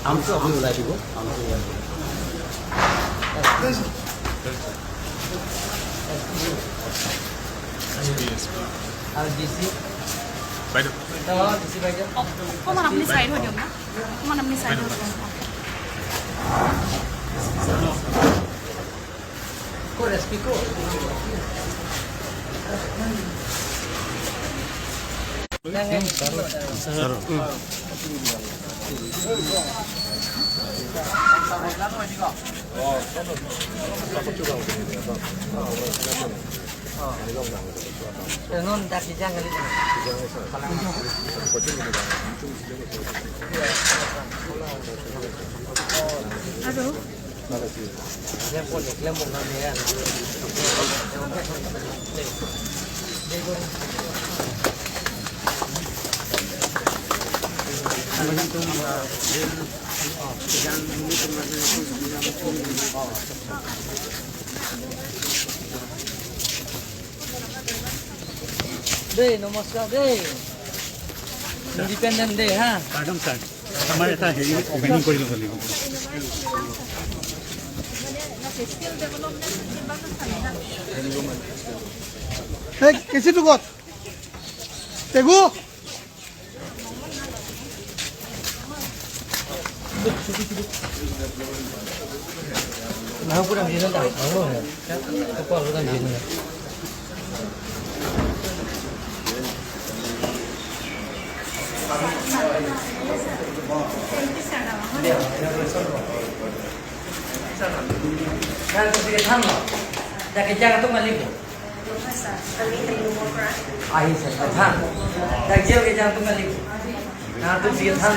আমটো আপুনি ওলাই দিব আমটো ওলাই দিব আৰু ডিসি বাইদেউ ডিসি বাইদেউ অকণমান আপুনি চাইড হৈ দিয়ক না অকণমান আপুনি চাইড হৈ দিয়ক ক'ত এছ পি ক'ত non dati jangan itu. aduh Lempol, lempol kami ya. Deh, নমস্কাৰ দেই ইণ্ডিপেণ্ডেণ্ট ডে হা পাৰ্টন ছাৰ আমাৰ এটা হেৰি অপেনিং কৰি ল'ব লাগিব কেঁচিটো ক'ত টেগু Nah, aku udah bisa tahu. Oh, ya. Aku udah bisa. Kan ketika tama, dah kerja tu malik. Ahi saya than, dah kerja tu malik. Nah tu dia than.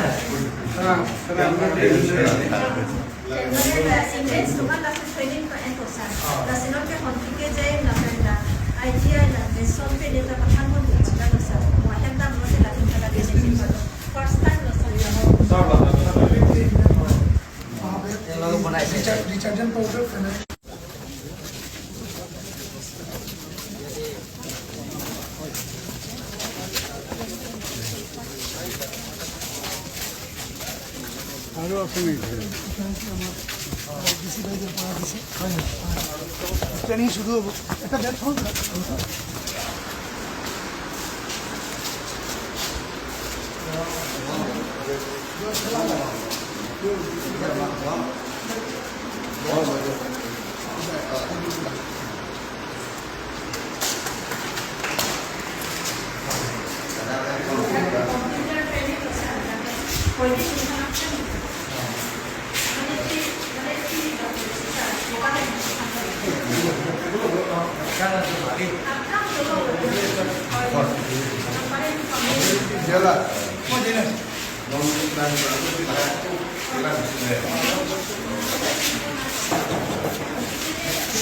Inglés toman la training para entonces. La señora que complique ya en la verdad. Hay día en la que son felices trabajando mucho ya lo saben. Como agenda no de la tinta la que se lleva. First time lo sabía. Lalu mana itu? Detergent powder ফেলে আৰু আছে নেকি DC বাইদের পড়া দিছে training শুরু হবো একটা bat phone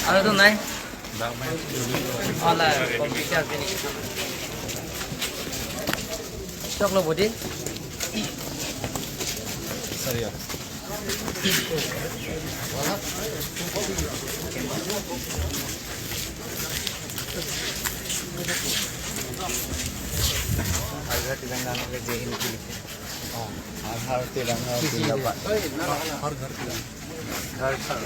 Ada tu naik. Alah, komputer ni. Cok lo budi. Sorry ya Agar Telangana ke JN ki Aadhaar Telangana Zindabad हर घर के Aadhaar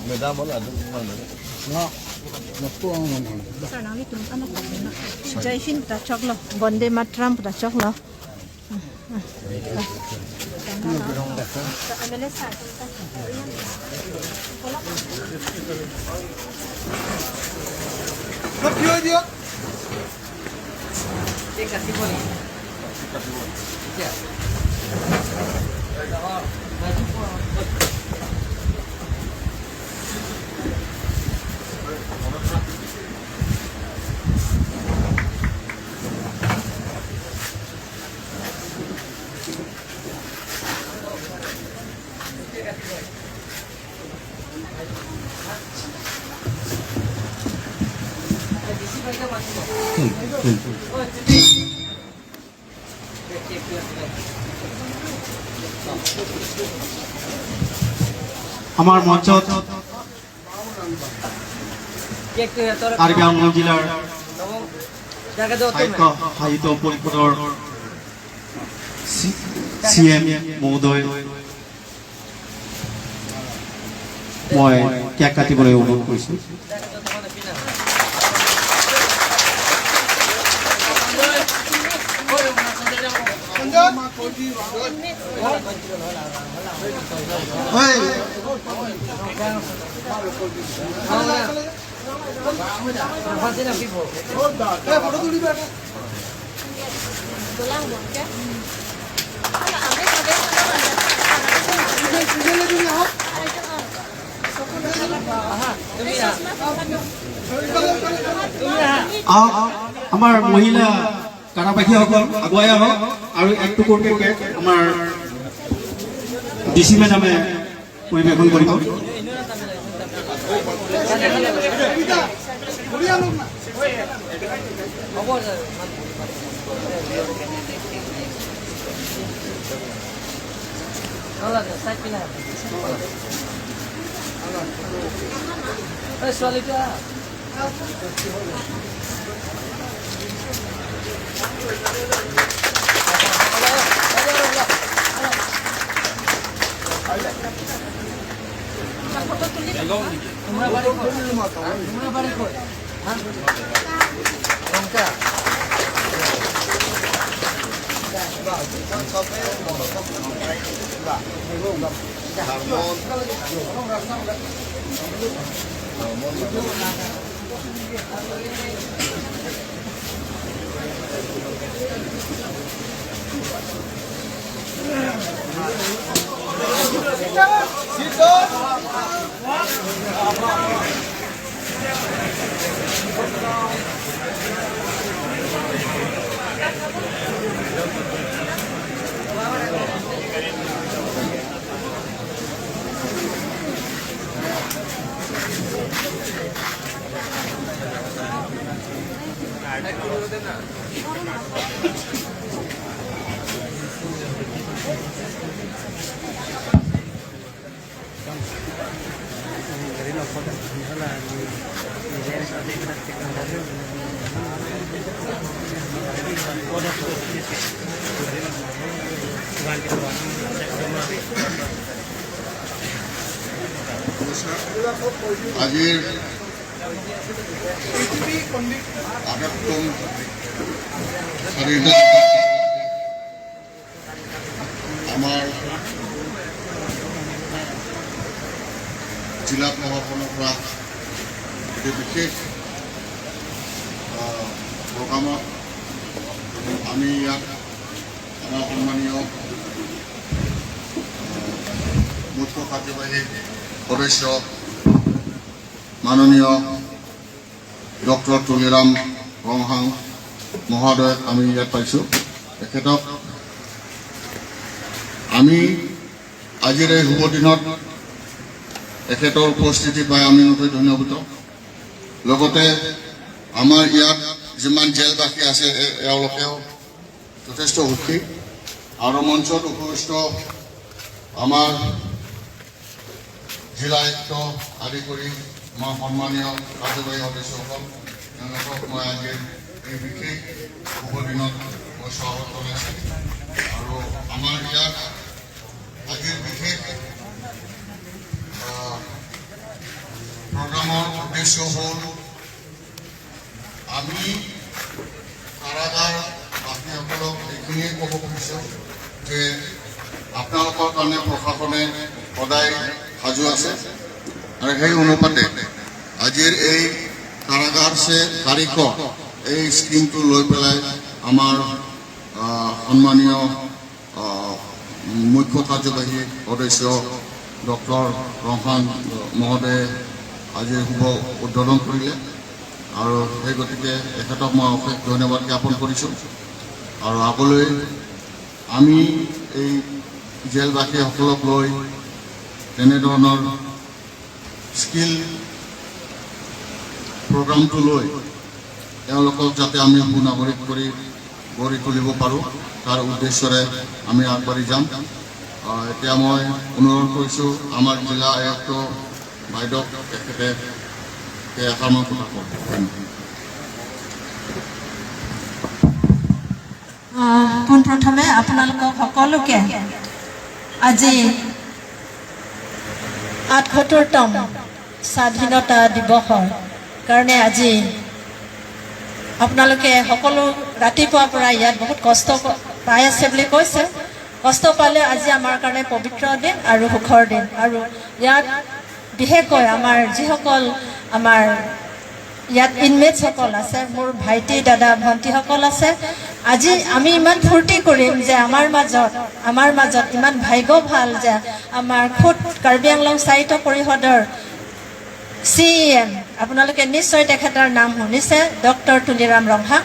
Medam wala dun mana ना नको आउनु sir nang itu anak na jai hind ta choklo bonde matram ta choklo amele sa সব কি হয়ে দিও Ini kasih boleh. Ya. আমাৰ মঞ্চত কাৰ্বি আংলং জিলাৰ সাহিত্য পৰিষদৰ CM মহোদয় মই কেক কাটিবলৈ অনুৰোধ কৰিছোঁ। আমাৰ মহিলা কাৰাবাসীসকল আগুৱাই আহক আৰু এক টুকুৰকে কেক আমাৰ DC মেডামে পৰিৱেশন কৰিব। ছোৱালীটা আজিৰ 58তম স্বাধীনতা আমাৰ জিলা প্ৰশাসনৰ পৰা এটি বিশেষ প্ৰগ্ৰামত আমি ইয়াত আমাৰ সন্মানীয় মুখ্য কাৰ্যবাহী সদস্য মাননীয় ডক্টৰ তুলিৰাম ৰংহাং মহোদয় আমি ইয়াত পাইছোঁ। তেখেতক আমি আজিৰ এই শুভ দিনত তেখেতৰ উপস্থিতি পাই আমি নথৈ ধন্যবাদ। লগতে আমাৰ ইয়াত যিমান জেলবাসী আছে এওঁলোকেও যথেষ্ট সুখী আৰু মঞ্চত উপস্থিত আমাৰ জিলা আয়ুক্ত আদি কৰি আমাৰ সন্মানীয় কাৰ্যবাহী সদস্যসকল তেওঁলোকক মই আজিৰ এই বিশেষ শুভ দিনত মই স্বাগত জনাইছোঁ। আৰু আমাৰ ইয়াত আজিৰ বিশেষ প্ৰগ্ৰামৰ উদ্দেশ্য হ'ল আমি কাৰাগাৰবাসীসকলক এইখিনিয়ে ক'ব খুজিছোঁ যে আপোনালোকৰ কাৰণে প্ৰশাসনে সদায় সাজু আছে আৰু সেই অনুপাতে আজিৰ এই কাৰাগাৰ সে কাৰিকৰ এই স্কিমটো লৈ পেলাই আমাৰ সন্মানীয় মুখ্য কাৰ্যবাহী সদস্য ডক্টৰ ৰংহাং মহোদয়ে আজি শুভ উদ্বোধন কৰিলে আৰু সেই গতিকে তেখেতক মই অশেষ ধন্যবাদ জ্ঞাপন কৰিছোঁ। আৰু আগলৈ আমি এই জেলবাসীসকলক লৈ তেনেধৰণৰ স্কিল প্ৰগ্ৰামটো লৈ তেওঁলোকক যাতে আমি সুনাগৰিক কৰি গঢ়ি তুলিব পাৰোঁ তাৰ উদ্দেশ্যৰে আমি আগবাঢ়ি যাম। এতিয়া মই অনুৰোধ কৰিছোঁ আমাৰ জিলা আয়ুক্ত বাইদেউক তেখেতে এষাৰমান কথা কওক। পোনপ্ৰথমে আপোনালোকক সকলোকে আজি ৭৮তম স্বাধীনতা দিৱসৰ কাৰণে আজি আপোনালোকে সকলো ৰাতিপুৱাৰ পৰা ইয়াত বহুত কষ্ট পাই আছে বুলি কৈছে। কষ্ট পালে আজি আমাৰ কাৰণে পবিত্ৰ দিন আৰু সুখৰ দিন। আৰু ইয়াত বিশেষকৈ আমাৰ যিসকল আমাৰ ইয়াত ইনমেটসকল আছে, মোৰ ভাইটি দাদা ভণ্টিসকল আছে, আজি আমি ইমান ফূৰ্তি কৰিম যে আমাৰ মাজত ইমান ভাগ্য ভাল যে আমাৰ খুদ কাৰ্বি আংলং সাহিত্য পৰিষদৰ CEM আপোনালোকে নিশ্চয় তেখেতৰ নাম শুনিছে, ডক্টৰ তুলিৰাম ৰংহা।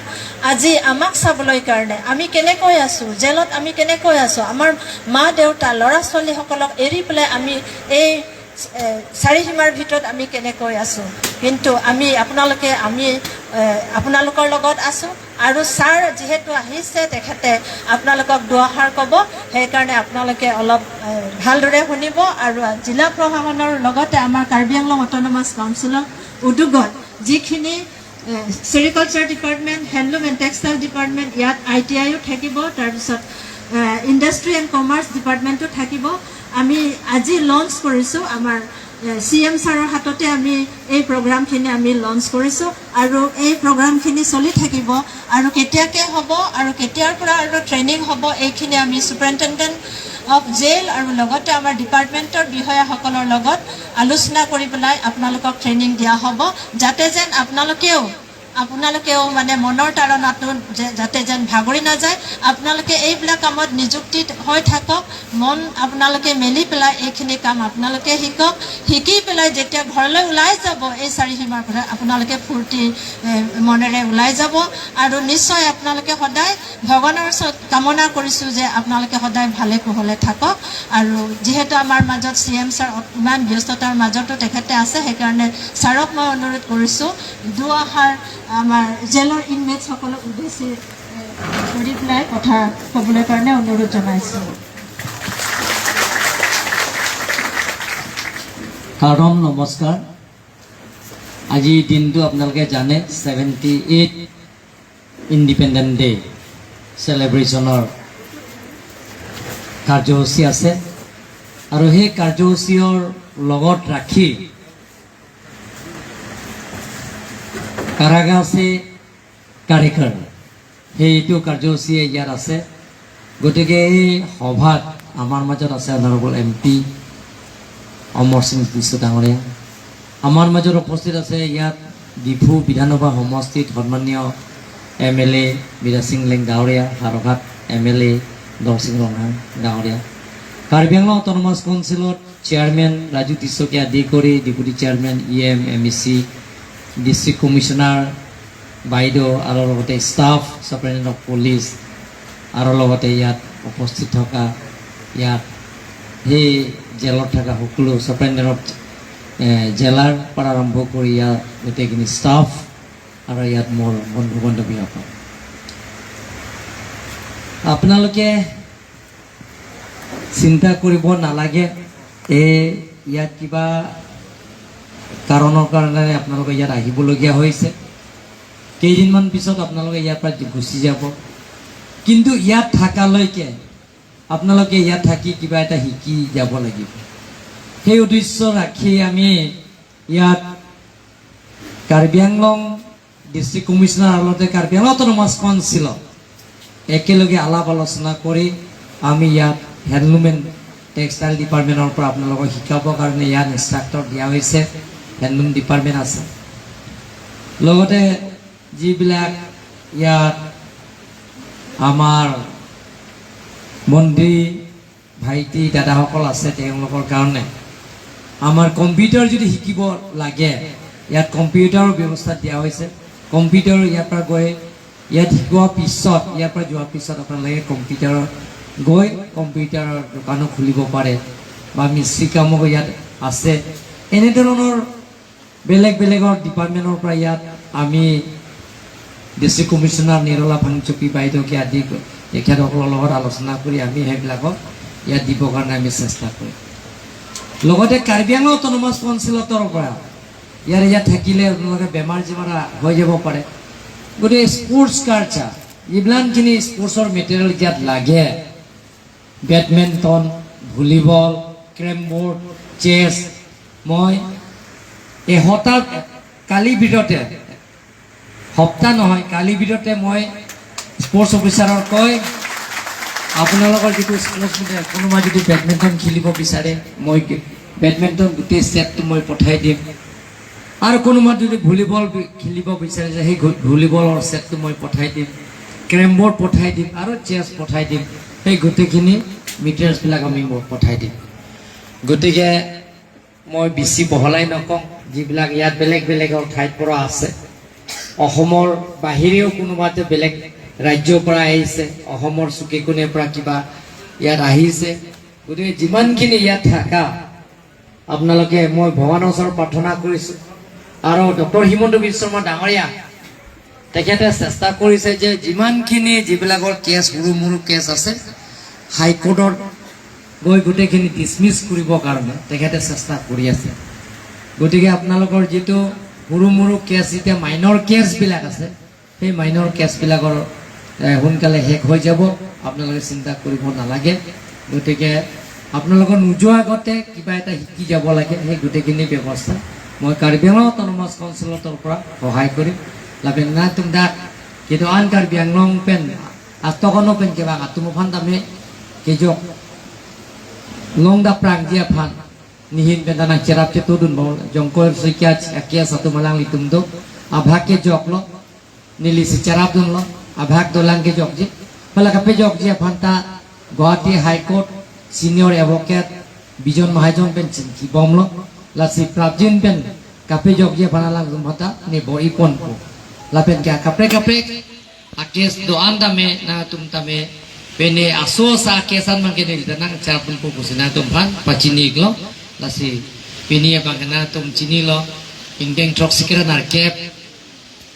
আজি আমাক চাবলৈ কাৰণে আমি কেনেকৈ আছোঁ, জেলত আমি কেনেকৈ আছোঁ, আমাৰ মা দেউতা ল'ৰা ছোৱালীসকলক এৰি পেলাই আমি এই চাৰিসীমাৰ ভিতৰত আমি কেনেকৈ আছোঁ, কিন্তু আমি আপোনালোকৰ লগত আছোঁ। আৰু ছাৰ যিহেতু আহিছে, তেখেতে আপোনালোকক দুআষাৰ ক'ব, সেইকাৰণে আপোনালোকে অলপ ভালদৰে শুনিব। আৰু জিলা প্ৰশাসনৰ লগতে আমাৰ কাৰ্বি আংলং অট'নমাছ কাউন্সিলৰ উদ্যোগত যিখিনি sericulture department, handloom and textile department, ইয়াত ITIও থাকিব, তাৰপিছত ইণ্ডাষ্ট্ৰি এণ্ড কমাৰ্চ ডিপাৰ্টমেণ্টো থাকিব। আমি আজি লঞ্চ কৰিছোঁ, আমাৰ CM ছাৰৰ হাততে আমি এই প্ৰগ্ৰামখিনি আমি লঞ্চ কৰিছোঁ আৰু এই প্ৰগ্ৰামখিনি চলি থাকিব। আৰু কেতিয়াকৈ হ'ব আৰু কেতিয়াৰ পৰা আৰু ট্ৰেইনিং হ'ব, এইখিনি আমি ছুপাৰিণ্টেণ্ডেণ্ট অফ জেইল আৰু লগতে আমাৰ ডিপাৰ্টমেণ্টৰ বিষয়াসকলৰ লগত আলোচনা কৰি পেলাই আপোনালোকক ট্ৰেইনিং দিয়া হ'ব, যাতে যেন আপোনালোকেও মানে মনৰ তাৰণাটো যাতে যেন ভাগৰি নাযায়, আপোনালোকে এইবিলাক কামত নিযুক্তি হৈ থাকক, মন আপোনালোকে মেলি পেলাই এইখিনি কাম আপোনালোকে শিকি পেলাই যেতিয়া ঘৰলৈ ওলাই যাব, এই চাৰিসীমাৰ পৰা আপোনালোকে ফূৰ্তি মনেৰে ওলাই যাব। আৰু নিশ্চয় আপোনালোকে সদায় ভগৱানৰ ওচৰত কামনা কৰিছোঁ যে আপোনালোকে সদায় ভালে কুশলে থাকক। আৰু যিহেতু আমাৰ মাজত CM ছাৰ ইমান ব্যস্ততাৰ মাজতো তেখেতে আছে, সেইকাৰণে ছাৰক মই অনুৰোধ কৰিছোঁ দুআষাৰ আমাৰ জেলৰ ইনমেটসকলক উদ্দেশ্যি কৰি পেলাই কথা ক'বলৈ কাৰণে অনুৰোধ জনাইছোঁ। কাৰণ নমস্কাৰ। আজি দিনটো আপোনালোকে জানে 78 ইণ্ডিপেণ্ডেণ্ট ডে চেলিব্ৰেশ্যনৰ কাৰ্যসূচী আছে আৰু সেই কাৰ্যসূচীৰ লগত ৰাখি কাৰাগাছে কাৰিকৰ সেইটো কাৰ্যসূচী ইয়াত আছে। গতিকে এই সভাত আমাৰ মাজত আছে অনাৰেবল MP অমৰ সিং বিশ্ব ডাঙৰীয়া, আমাৰ মাজত উপস্থিত আছে ইয়াত ডিফু বিধানসভা সমষ্টিত সন্মানীয় MLA বিৰাজ সিং লেং ডাঙৰীয়া, হাৰঘাট MLA দল সিং ৰঙা ডাঙৰীয়া, কাৰ্বি আংলং অট'নমাছ কাউন্সিলত চেয়াৰমেন ৰাজু তিচকে আদি কৰি deputy chairman EM MEC district commissioner বাইদেউ আৰু লগতে ষ্টাফ, ছুপাৰিণ্টেণ্ডেণ্ট অফ পুলিচ আৰু লগতে ইয়াত উপস্থিত থকা ইয়াত সেই জেলত থকা সকলো ছুপাৰিণ্টেণ্ডেণ্ট অফ জেলাৰ পৰা আৰম্ভ কৰি ইয়াত গোটেইখিনি ষ্টাফ আৰু ইয়াত মোৰ বন্ধু বান্ধৱীসকল, আপোনালোকে চিন্তা কৰিব নালাগে। ইয়াত কিবা কাৰণৰ কাৰণে আপোনালোকে ইয়াত আহিবলগীয়া হৈছে। কেইদিনমান পিছত আপোনালোকে ইয়াৰ পৰা গুচি যাব, কিন্তু ইয়াত থকালৈকে আপোনালোকে ইয়াত থাকি কিবা এটা শিকি যাব লাগিব। সেই উদ্দেশ্য ৰাখি আমি ইয়াত কাৰ্বি আংলং ডিষ্ট্ৰিক্ট কমিশ্যনাৰ আৰু লগতে কাৰ্বি আংলং অট'নমাছ কাউন্সিলত একেলগে আলাপ আলোচনা কৰি আমি ইয়াত হেণ্ডলুম এণ্ড টেক্সটাইল ডিপাৰ্টমেণ্টৰ পৰা আপোনালোকক শিকাবৰ কাৰণে ইয়াত ইনষ্ট্ৰাক্টৰ দিয়া হৈছে। হেণ্ডলুম ডিপাৰ্টমেণ্ট আছে, লগতে যিবিলাক ইয়াত আমাৰ মন্ত্ৰী ভাইটি দাদাসকল আছে, তেওঁলোকৰ কাৰণে আমাৰ কম্পিউটাৰ যদি শিকিব লাগে, ইয়াত কম্পিউটাৰৰ ব্যৱস্থা দিয়া হৈছে। কম্পিউটাৰ ইয়াৰ পৰা গৈ ইয়াত শিকোৱাৰ পিছত, ইয়াৰ পৰা যোৱাৰ পিছত আপোনালোকে কম্পিউটাৰৰ গৈ কম্পিউটাৰৰ দোকানো খুলিব পাৰে বা মিস্ত্ৰী কামো ইয়াত আছে। এনেধৰণৰ বেলেগ বেলেগৰ ডিপাৰ্টমেণ্টৰ পৰা ইয়াত আমি ডিষ্ট্ৰিক্ট কমিশ্যনাৰ নিৰলা ভাংচুকী বাইদেউকে আদি তেখেতসকলৰ লগত আলোচনা কৰি আমি সেইবিলাকক ইয়াত দিবৰ কাৰণে আমি চেষ্টা কৰিম লগতে কাৰ্বি আংলং অট'নমাছ কাউন্সিলৰ পৰা ইয়াত থাকিলে আপোনালোকে বেমাৰ চেমাৰ হৈ যাব পাৰে গতিকে স্পৰ্টছ কালচাৰ যিমানখিনি স্পৰ্টছৰ মেটেৰিয়েল ইয়াত লাগে বেডমিণ্টন ভলীবল কেৰম বৰ্ড চেছ মই এসপ্তাহ কালিৰ ভিতৰতে সপ্তাহ নহয় কালিৰ ভিতৰতে মই স্পৰ্টছ অফিচাৰক কৈ আপোনালোকৰ যিটো স্পৰ্টছ মেটেৰিয়েল কোনোবা যদি বেডমিণ্টন খেলিব বিচাৰে মই বেডমিণ্টন গোটেই ছেটটো মই পঠাই দিম আৰু কোনোবা যদি ভলীবল খেলিব বিচাৰে সেই ভলীবলৰ ছেটটো মই পঠাই দিম কেৰম বৰ্ড পঠাই দিম আৰু চেছ পঠাই দিম সেই গোটেইখিনি মেটেৰিয়েলছবিলাক আমি পঠাই দিম গতিকে মই বেছি বহলাই নকওঁ যিবিলাক ইয়াত বেলেগ বেলেগৰ ঠাইৰ পৰা আছে অসমৰ বাহিৰেও কোনোবাতে বেলেগ ৰাজ্যৰ পৰা আহিছে অসমৰ চুকে কোণেৰ পৰা কিবা ইয়াত আহিছে গতিকে যিমানখিনি ইয়াত থাকা আপোনালোকে মই ভগৱানৰ ওচৰত প্ৰাৰ্থনা কৰিছোঁ আৰু ডক্টৰ হিমন্ত বিশ্ব শৰ্মা ডাঙৰীয়া তেখেতে চেষ্টা কৰিছে যে যিমানখিনি যিবিলাকৰ কেছ সৰু মৰু কেছ আছে হাইকোৰ্টত গৈ গোটেইখিনি ডিছমিছ কৰিবৰ কাৰণে তেখেতে চেষ্টা কৰি আছে গতিকে আপোনালোকৰ যিটো সৰু মৰু কেছ এতিয়া মাইনৰ কেছবিলাক আছে সেই মাইনৰ কেছবিলাকৰ সোনকালে শেষ হৈ যাব আপোনালোকে চিন্তা কৰিব নালাগে গতিকে আপোনালোকৰ নোযোৱা আগতে কিবা এটা শিকি যাব লাগে সেই গোটেইখিনি ব্যৱস্থা মই কাৰ্বি আংলং অট'নমাছ কাউন্সিলৰ পৰা সহায় কৰিম laben na tum dak kido an Karbi Anglong pen atau kono pen keba atumupan tame kejok long da prang dia pan nihin pen tanah cerap cetudun bau jongkol sekiat akia satu malang litum do abhak ke jok lo nili secerap dun lo abhak dolang ke jok je pala kape jok je panta Guwahati High Court senior advocate Bijon Mahajon pen cinki bom lo lasi prabjin pen kape jok je panalang zumpata ni bo ipon ko lapen kya kapre akes doan dame na tum tame pene aso sa kesan man kene tanang carapun pupusina tum pan pacini glo lasi pini bangana tum cini lo ingdeng trok sikira nar kep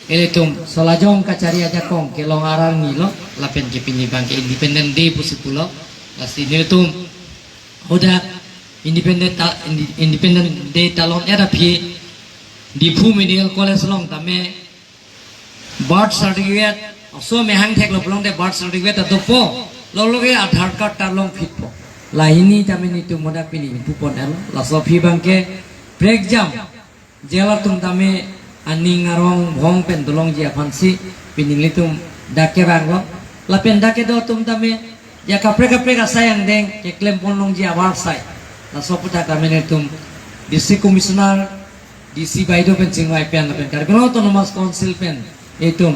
ele tum solajong kacari aja kong ke long arang ni lo lapen ke pini bang ke independent day pusipulo lasi ni tum hoda independent day talon era phi dipu medical college long tame birth certificate so mehang thek lo long de birth certificate to po lo loge Aadhaar card ta long fit po lahini tamini tu moda pini pupon elo la so phi bangke break jam jela tum tame aning arong bhong pen dolong ji afansi pini litum dake banglo la pen dake do tum tame ya kapre ka sayang deng ke claim pon long ji awar sai la so puta kamene tum district commissioner DC baido pen chingwai pen la pen Karbi Anglong Autonomous Council pen etum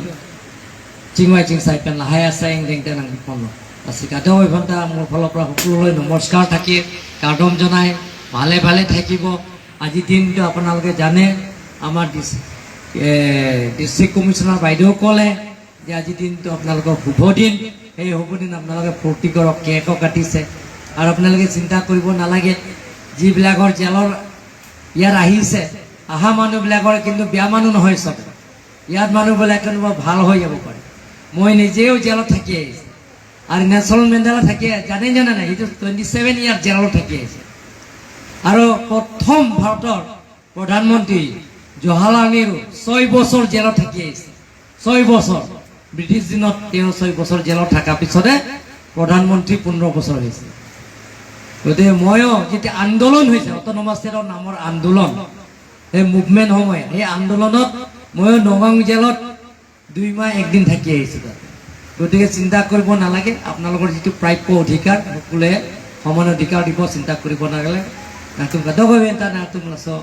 chingwai chingsai pen lahaya sayang deng tenang dipono asika doi banta mur phalo pra hukuloi namaskar thaki kadom jonai bhale thakibo aji din to apnaloke jane amar district commissioner baido kole je aji din to apnaloko hubodin ei hubodin apnaloke furti korok keko katise ar apnaloke chinta koribo nalage ji bilagor jelor yar ahise aha manu bilagor kintu bia manu nohoy sob ইয়াত মানুহবিলাক কোনোবা ভাল হৈ যাব পাৰে মই নিজেও জেলত থাকি আহিছে আৰু নেলছন মেণ্ডেলা থাকি জানে নাই এইটো 27 ইয়াৰ জেলত থাকি আহিছে আৰু প্ৰথম ভাৰতৰ প্ৰধানমন্ত্ৰী জৱাহৰলাল নেহৰু 6 বছৰ জেলত থাকি আহিছে 6 বছৰ ব্ৰিটিছ দিনত তেওঁ 6 বছৰ জেলত থকা পিছতে প্ৰধানমন্ত্ৰী 15 বছৰ হৈছে গতিকে ময়ো যেতিয়া আন্দোলন হৈছে অট'নমাছ ষ্টেটৰ নামৰ আন্দোলন এই মুভমেণ্ট সময় এই আন্দোলনত মই নগাঁও জেলত 2 মাহ একদিন থাকি আহিছোঁ গতিকে চিন্তা কৰিব নালাগে আপোনালোকৰ যিটো প্ৰাপ্য অধিকাৰ সকলোৱে সমান অধিকাৰ দিব চিন্তা কৰিব নালাগে নাতুম কাদগবেন্তা নাতুম লাসো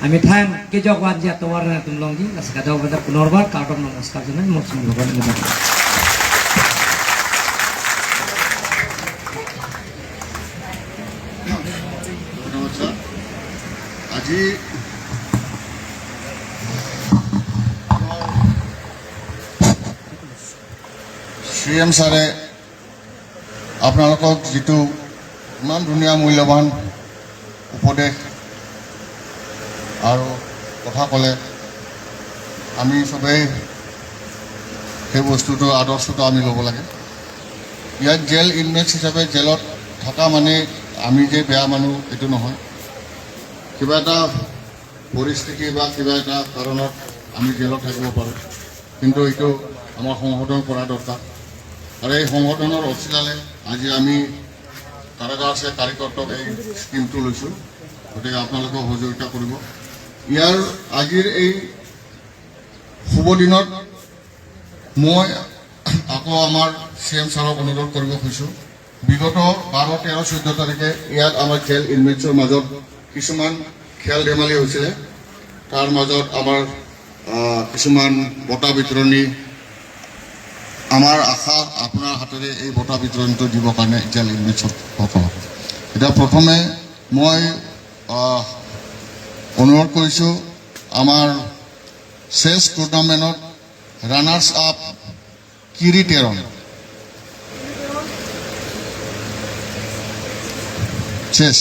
আমি ঠাইম কেজকৱান যে তোৱাৰ নাতুম লংগি লাস কাদগবেন্তা পুনৰবাৰ কাৰ্ডম নমস্কাৰ জনাই মই লগত আজি CM ছাৰে আপোনালোকক যিটো ইমান ধুনীয়া মূল্যৱান উপদেশ আৰু কথা ক'লে আমি সবেই সেই বস্তুটো আদৰ্শটো আমি ল'ব লাগে ইয়াত জেল ইনমেটছ হিচাপে জেলত থকা মানে আমি যে বেয়া মানুহ এইটো নহয়। কিবা এটা পৰিস্থিতি বা কিবা এটা কাৰণত আমি জেলত থাকিব পাৰোঁ, কিন্তু এইটো আমাৰ সংশোধন কৰা দৰকাৰ। আৰু এই সংশোধনৰ অচিলালে আজি আমি কাৰাগাৰ আছে কাৰিকৰ্তক এই স্কিমটো লৈছোঁ, গতিকে আপোনালোকে সহযোগিতা কৰিব। ইয়াৰ আজিৰ এই শুভ দিনত মই আকৌ আমাৰ CM ছাৰক অনুৰোধ কৰিব খুজিছোঁ, বিগত 12, 13, 14 তাৰিখে ইয়াত আমাৰ জেল ইনমেটছৰ মাজত কিছুমান খেল ধেমালি হৈছিলে। তাৰ মাজত আমাৰ কিছুমান বঁটা বিতৰণী, আমাৰ আশা আপোনাৰ হাতেৰে এই বঁটা বিতৰণটো দিবৰ কাৰণে জেল ইনমেটছক সকলক। এতিয়া প্ৰথমে মই অনুৰোধ কৰিছোঁ আমাৰ চেছ টুৰ্ণামেণ্টত ৰানাৰ্ছ আপ কিৰিটেৰণ চেছ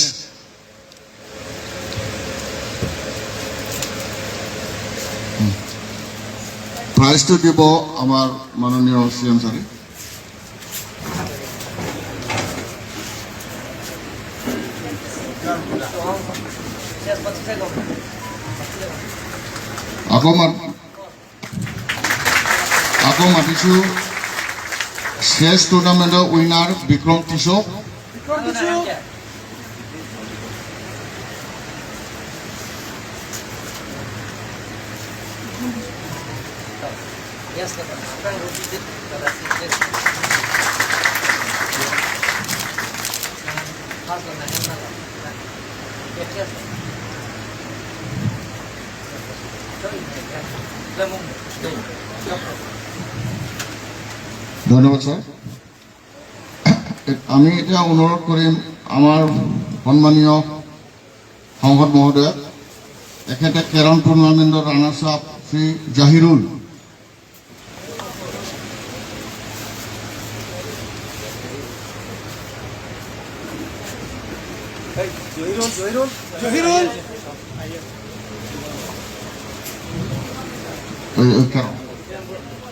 প্ৰাইজটো দিব আমাৰ মাননীয় CM ছাৰে। আকৌ মাতিছোঁ চেছ টুৰ্ণামেণ্টৰ উইনাৰ বিক্ৰম টিছক। ধন্যবাদ স্যাৰ। আমি এটা অনুৰোধ কৰিম আমাৰ সম্মানীয় সংসদ মহোদয়, এখেতে কেৰম টুৰ্ণামেণ্টৰ runners up Shri Jahirul.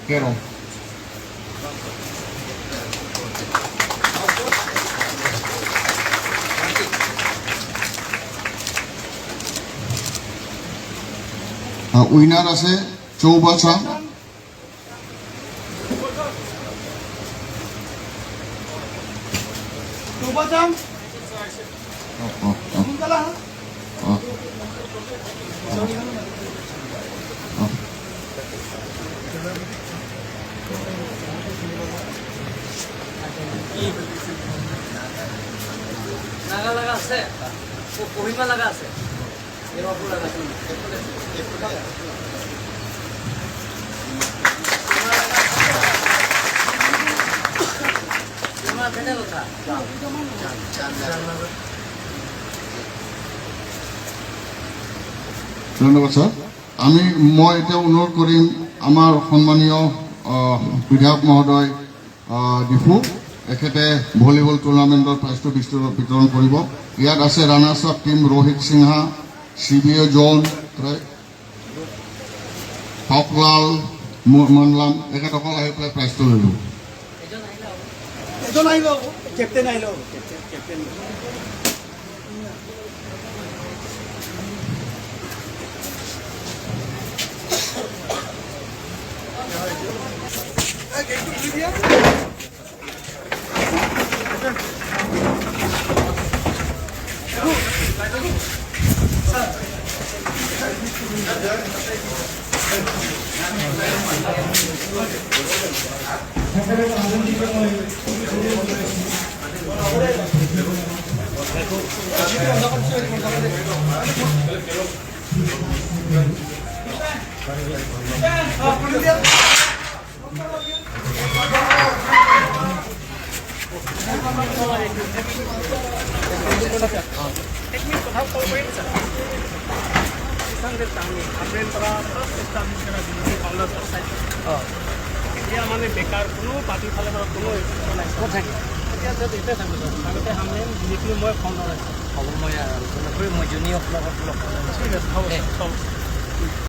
Carrom winner আছে চৌবাছা। লাগা আছে, কহিমা লাগা আছে, ধন্যবাদ স্যাৰ। মই এতিয়া অনুৰোধ কৰিম আমাৰ সন্মানীয় বিধায়ক মহোদয় ডিফু, এখেতে ভলীবল টুৰ্ণামেণ্টৰ প্ৰাইজটো বিতৰণ কৰিব। ইয়াত আছে runners up team Rohit Singha, CBA zone, Hoklal Monlam, এখেতসকল আহি পেলাই প্ৰাইজটো লৈ ল'ব। এজন আহিব, কেপ্টেইন আহিব, কেপ্টেইন এতিয়া মানে বেকাৰ কোনো পাৰ্টিৰ ফালে কোনো নাথাকে। এতিয়া এইটোৱে থাকিব, আগতে আমি যিখিনি মই ফোন লগাইছোঁ, মই আলোচনা কৰি মই জুনিয়ৰসকলক লগ কৰিম। ঠিক আছে, হ'ব।